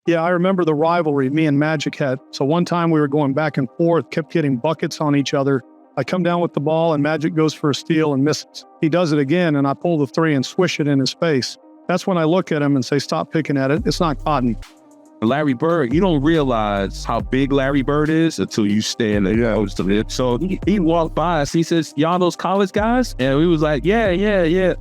Yeah, I remember the rivalry me and Magic had. So one time we were going back and forth, kept getting buckets on each other. I come down with the ball and Magic goes for a steal and misses. He does it again and I pull the three and swish it in his face. That's when I look at him and say, stop picking at it. It's not cotton. Larry Bird, you don't realize how big Larry Bird is until you stand there close to it. So he walked by us. He says, y'all those college guys? And we was like, yeah,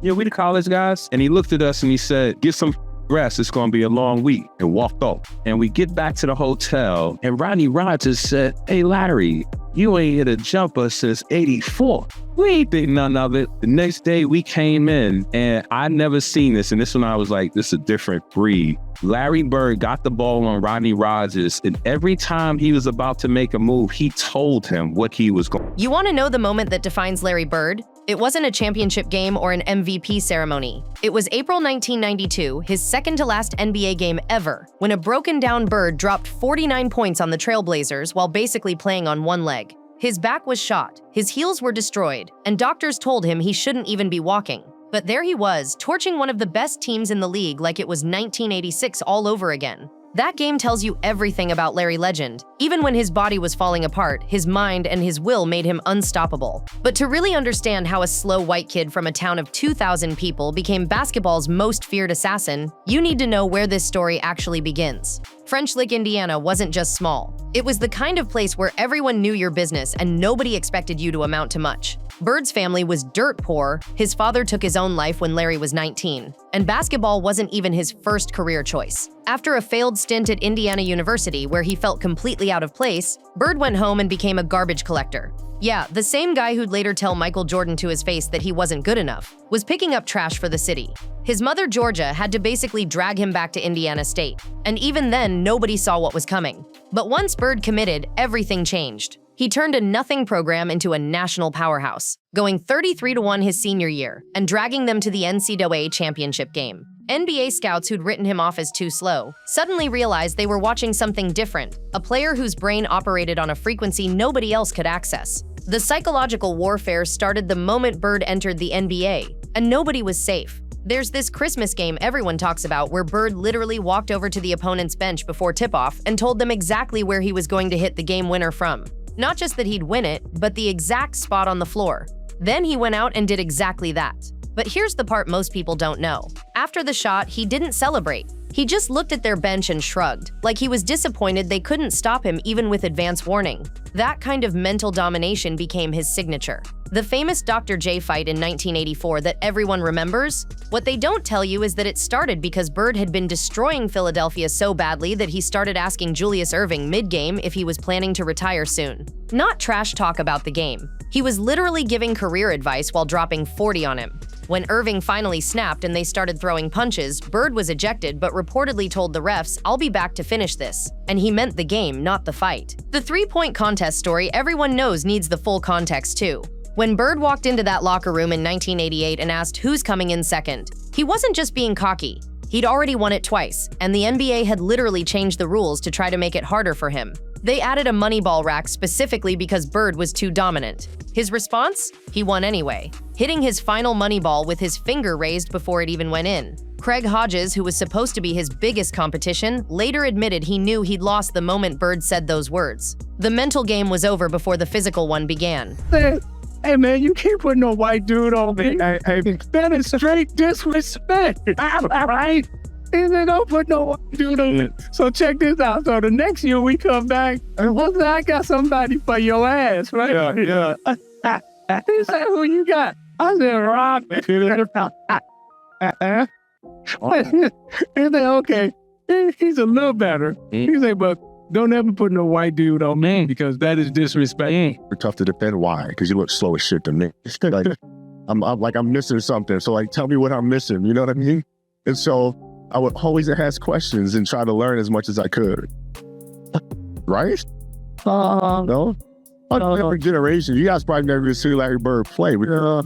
we the college guys. And he looked at us and he said, get some rest. It's going to be a long week, and walked off. And we get back to the hotel and Rodney Rogers said, hey, Larry, you ain't hit a jumper since 84. We ain't think none of it. The next day we came in and I never seen this. And this one I was like, this is a different breed. Larry Bird got the ball on Rodney Rogers, and every time he was about to make a move, he told him what he was going. You want to know the moment that defines Larry Bird? It wasn't a championship game or an MVP ceremony. It was April 1992, his second-to-last NBA game ever, when a broken-down Bird dropped 49 points on the Trailblazers while basically playing on one leg. His back was shot, his heels were destroyed, and doctors told him he shouldn't even be walking. But there he was, torching one of the best teams in the league like it was 1986 all over again. That game tells you everything about Larry Legend. Even when his body was falling apart, his mind and his will made him unstoppable. But to really understand how a slow white kid from a town of 2,000 people became basketball's most feared assassin, you need to know where this story actually begins. French Lick, Indiana wasn't just small. It was the kind of place where everyone knew your business and nobody expected you to amount to much. Bird's family was dirt poor, his father took his own life when Larry was 19, and basketball wasn't even his first career choice. After a failed stint at Indiana University where he felt completely out of place, Bird went home and became a garbage collector. Yeah, the same guy who'd later tell Michael Jordan to his face that he wasn't good enough, was picking up trash for the city. His mother, Georgia, had to basically drag him back to Indiana State, and even then, nobody saw what was coming. But once Bird committed, everything changed. He turned a nothing program into a national powerhouse, going 33-1 his senior year and dragging them to the NCAA championship game. NBA scouts who'd written him off as too slow suddenly realized they were watching something different, a player whose brain operated on a frequency nobody else could access. The psychological warfare started the moment Bird entered the NBA, and nobody was safe. There's this Christmas game everyone talks about where Bird literally walked over to the opponent's bench before tip-off and told them exactly where he was going to hit the game winner from. Not just that he'd win it, but the exact spot on the floor. Then he went out and did exactly that. But here's the part most people don't know. After the shot, he didn't celebrate. He just looked at their bench and shrugged, like he was disappointed they couldn't stop him even with advance warning. That kind of mental domination became his signature. The famous Dr. J fight in 1984 that everyone remembers? What they don't tell you is that it started because Bird had been destroying Philadelphia so badly that he started asking Julius Erving mid-game if he was planning to retire soon. Not trash talk about the game. He was literally giving career advice while dropping 40 on him. When Erving finally snapped and they started throwing punches, Bird was ejected but reportedly told the refs, "I'll be back to finish this." And he meant the game, not the fight. The three-point contest story everyone knows needs the full context too. When Bird walked into that locker room in 1988 and asked who's coming in second, he wasn't just being cocky. He'd already won it twice, and the NBA had literally changed the rules to try to make it harder for him. They added a Moneyball rack specifically because Bird was too dominant. His response? He won anyway, hitting his final Moneyball with his finger raised before it even went in. Craig Hodges, who was supposed to be his biggest competition, later admitted he knew he'd lost the moment Bird said those words. The mental game was over before the physical one began. Hey man, you can't put no white dude on me. That is straight disrespect. Alright? Don't put no white dude on me. So check this out. So the next year we come back, and I got somebody for your ass, right? Yeah. He said, who you got? I said, Rob. He said, okay. He's a little better. He said, but don't ever put no white dude on me because that is disrespect. We're tough to defend. Why? Because you look slow as shit to me. Like, I'm missing something. So like, tell me what I'm missing. You know what I mean? And so I would always ask questions and try to learn as much as I could. Right? No? Different generation. You guys probably never seen Larry Bird play. How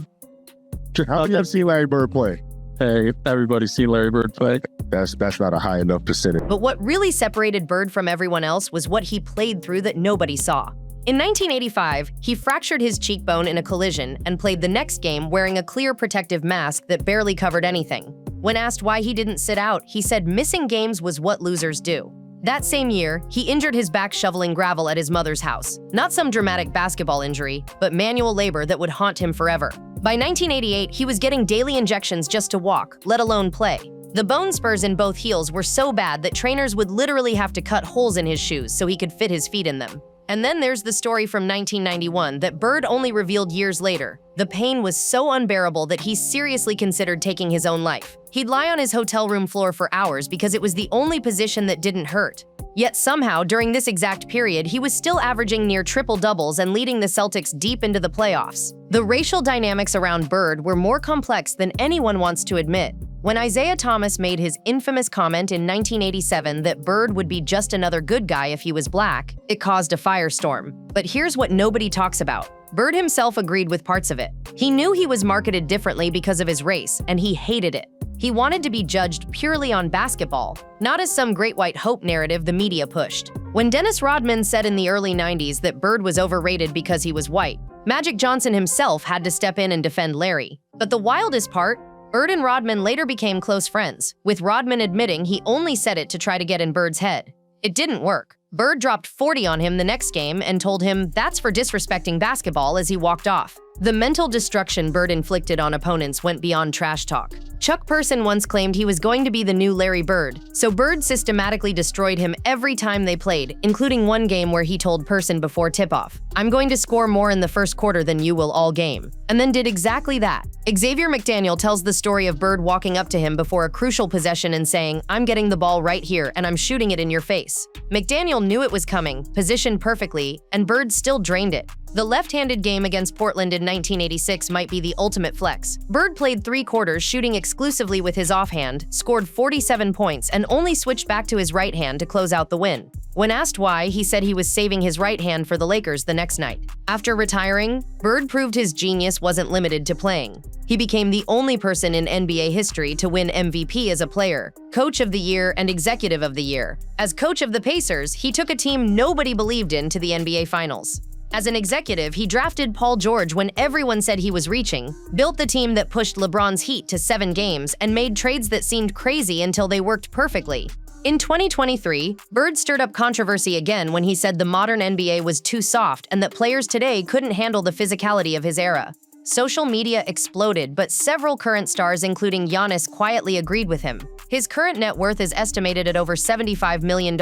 have you ever seen Larry Bird play? Hey, everybody's seen Larry Bird play. That's not a high enough percentage. But what really separated Bird from everyone else was what he played through that nobody saw. In 1985, he fractured his cheekbone in a collision and played the next game wearing a clear protective mask that barely covered anything. When asked why he didn't sit out, he said missing games was what losers do. That same year, he injured his back shoveling gravel at his mother's house. Not some dramatic basketball injury, but manual labor that would haunt him forever. By 1988, he was getting daily injections just to walk, let alone play. The bone spurs in both heels were so bad that trainers would literally have to cut holes in his shoes so he could fit his feet in them. And then there's the story from 1991 that Bird only revealed years later. The pain was so unbearable that he seriously considered taking his own life. He'd lie on his hotel room floor for hours because it was the only position that didn't hurt. Yet somehow, during this exact period, he was still averaging near triple doubles and leading the Celtics deep into the playoffs. The racial dynamics around Bird were more complex than anyone wants to admit. When Isaiah Thomas made his infamous comment in 1987 that Bird would be just another good guy if he was black, it caused a firestorm. But here's what nobody talks about. Bird himself agreed with parts of it. He knew he was marketed differently because of his race, and he hated it. He wanted to be judged purely on basketball, not as some great white hope narrative the media pushed. When Dennis Rodman said in the early 90s that Bird was overrated because he was white, Magic Johnson himself had to step in and defend Larry. But the wildest part, Bird and Rodman later became close friends, with Rodman admitting he only said it to try to get in Bird's head. It didn't work. Bird dropped 40 on him the next game and told him that's for disrespecting basketball as he walked off. The mental destruction Bird inflicted on opponents went beyond trash talk. Chuck Person once claimed he was going to be the new Larry Bird, so Bird systematically destroyed him every time they played, including one game where he told Person before tip-off, "I'm going to score more in the first quarter than you will all game," and then did exactly that. Xavier McDaniel tells the story of Bird walking up to him before a crucial possession and saying, "I'm getting the ball right here and I'm shooting it in your face." McDaniel knew it was coming, positioned perfectly, and Bird still drained it. The left-handed game against Portland in 1986 might be the ultimate flex. Bird played 3 quarters shooting exclusively with his offhand, scored 47 points, and only switched back to his right hand to close out the win. When asked why, he said he was saving his right hand for the Lakers the next night. After retiring, Bird proved his genius wasn't limited to playing. He became the only person in NBA history to win MVP as a player, Coach of the Year, and Executive of the Year. As coach of the Pacers, he took a team nobody believed in to the NBA Finals. As an executive, he drafted Paul George when everyone said he was reaching, built the team that pushed LeBron's Heat to 7 games, and made trades that seemed crazy until they worked perfectly. In 2023, Bird stirred up controversy again when he said the modern NBA was too soft and that players today couldn't handle the physicality of his era. Social media exploded, but several current stars, including Giannis, quietly agreed with him. His current net worth is estimated at over $75 million,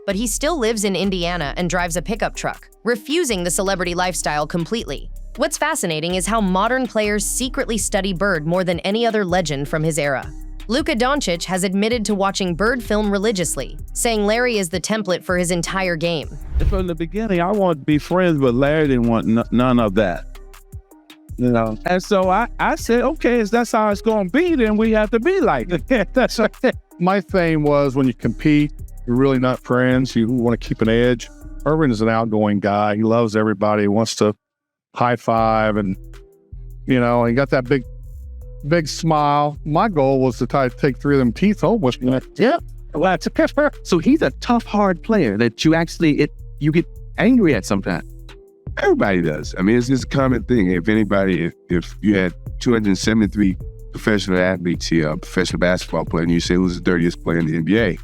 but he still lives in Indiana and drives a pickup truck, refusing the celebrity lifestyle completely. What's fascinating is how modern players secretly study Bird more than any other legend from his era. Luka Doncic has admitted to watching Bird film religiously, saying Larry is the template for his entire game. From the beginning, I wanted to be friends, but Larry didn't want none of that. You know, and so I said, okay, if that's how it's going to be, then we have to be like it. That's okay. My thing was when you compete, you're really not friends. You want to keep an edge. Irvin is an outgoing guy. He loves everybody. He wants to high five and, you know, he got that big smile. My goal was to try to take 3 of them teeth home with me. Yeah. Well, so he's a tough, hard player that you actually, you get angry at sometimes. Everybody does. I mean, it's just a common thing. If anybody, if you had 273 professional athletes here, a professional basketball player, and you say who's the dirtiest player in the NBA,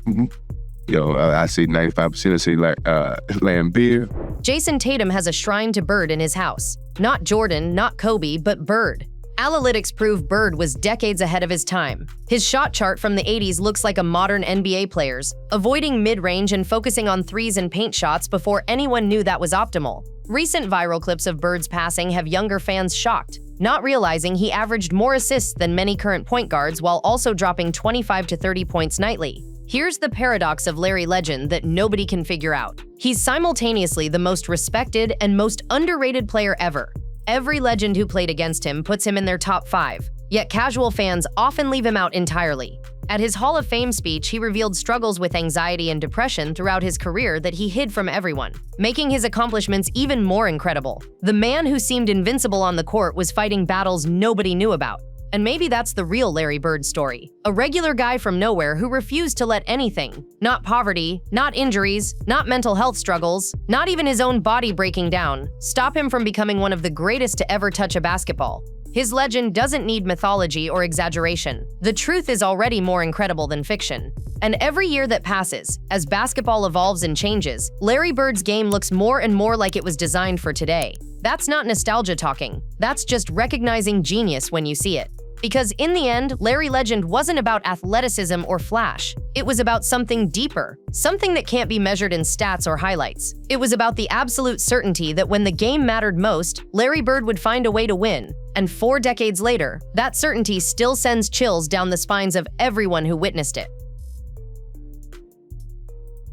you know, I say 95%, I say like Lambeer. Jason Tatum has a shrine to Bird in his house. Not Jordan, not Kobe, but Bird. Analytics prove Bird was decades ahead of his time. His shot chart from the 80s looks like a modern NBA player's, avoiding mid-range and focusing on threes and paint shots before anyone knew that was optimal. Recent viral clips of Bird's passing have younger fans shocked, not realizing he averaged more assists than many current point guards while also dropping 25 to 30 points nightly. Here's the paradox of Larry Legend that nobody can figure out. He's simultaneously the most respected and most underrated player ever. Every legend who played against him puts him in their top 5, yet casual fans often leave him out entirely. At his Hall of Fame speech, he revealed struggles with anxiety and depression throughout his career that he hid from everyone, making his accomplishments even more incredible. The man who seemed invincible on the court was fighting battles nobody knew about. And maybe that's the real Larry Bird story. A regular guy from nowhere who refused to let anything, not poverty, not injuries, not mental health struggles, not even his own body breaking down, stop him from becoming one of the greatest to ever touch a basketball. His legend doesn't need mythology or exaggeration. The truth is already more incredible than fiction. And every year that passes, as basketball evolves and changes, Larry Bird's game looks more and more like it was designed for today. That's not nostalgia talking. That's just recognizing genius when you see it. Because in the end, Larry Legend wasn't about athleticism or flash. It was about something deeper, something that can't be measured in stats or highlights. It was about the absolute certainty that when the game mattered most, Larry Bird would find a way to win. And 4 decades later, that certainty still sends chills down the spines of everyone who witnessed it.